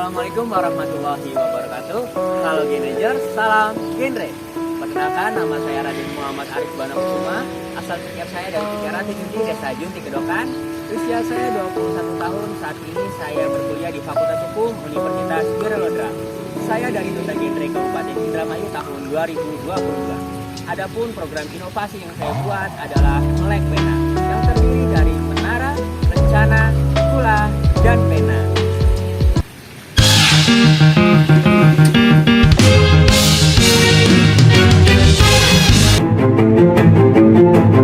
Assalamualaikum warahmatullahi wabarakatuh. Halo Genrejers, salam genre. Perkenalkan, nama saya Raden Muhammad Arif Banakusuma. Asal tiket saya dari Cikarang Junti, Desa Junti, Kedokan. Usia saya 21 tahun. Saat ini saya berkuliah di Fakultas Hukum Universitas Wiralodra. Saya dari Duta Genre Kabupaten Indramayu tahun 2022. Adapun program inovasi yang saya buat adalah Melek Pena, yang terdiri dari menara, rencana, kula, dan pena.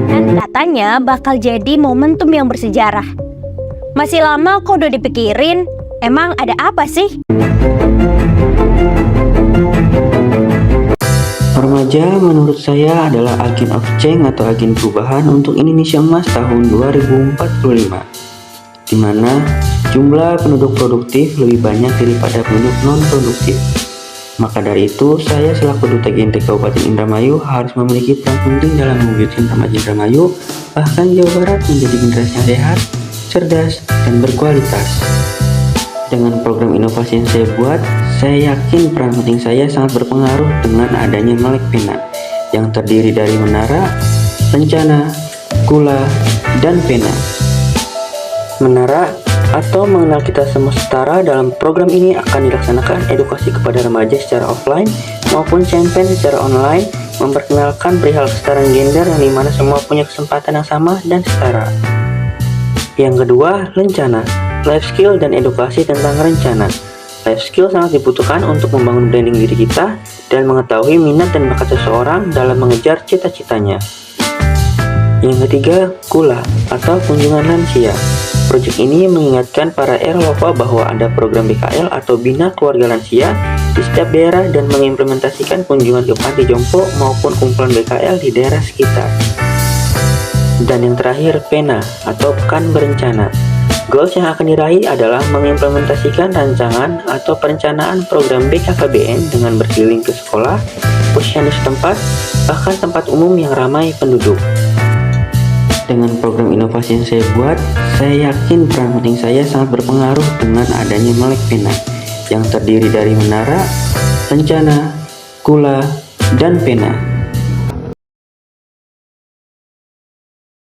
Dan katanya bakal jadi momentum yang bersejarah. Masih lama kok udah dipikirin? Emang ada apa sih? Remaja menurut saya adalah agen of change atau agen perubahan untuk Indonesia Emas tahun 2045, di mana jumlah penduduk produktif lebih banyak daripada penduduk non-produktif. Maka dari itu, saya selaku Duta Genre Kabupaten Indramayu harus memiliki peran penting dalam mewujudkan remaja Indramayu, bahkan Jawa Barat menjadi generasi yang sehat, cerdas, dan berkualitas. Dengan program inovasi yang saya buat, saya yakin peran penting saya sangat berpengaruh dengan adanya Melek Pena, yang terdiri dari menara, rencana, kula, dan pena. Menara atau mengenal kita semua setara dalam program ini akan dilaksanakan edukasi kepada remaja secara offline maupun campaign secara online, memperkenalkan perihal kesetaraan gender yang dimana semua punya kesempatan yang sama dan setara. Yang kedua, rencana, life skill dan edukasi tentang rencana. Life skill sangat dibutuhkan untuk membangun branding diri kita dan mengetahui minat dan bakat seseorang dalam mengejar cita-citanya. Yang ketiga, kula atau kunjungan lansia. Proyek ini mengingatkan para earlofa bahwa ada program BKL atau Bina Keluarga Lansia di setiap daerah dan mengimplementasikan kunjungan ke panti jompo maupun kumpulan BKL di daerah sekitar. Dan yang terakhir, pena atau pekan berencana. Goals yang akan diraih adalah mengimplementasikan rancangan atau perencanaan program BKKBN dengan berkeliling ke sekolah, posyandu setempat, bahkan tempat umum yang ramai penduduk. Dengan program inovasi yang saya buat, saya yakin peran penting saya sangat berpengaruh dengan adanya Melek Pena, yang terdiri dari menara, rencana, kula, dan pena.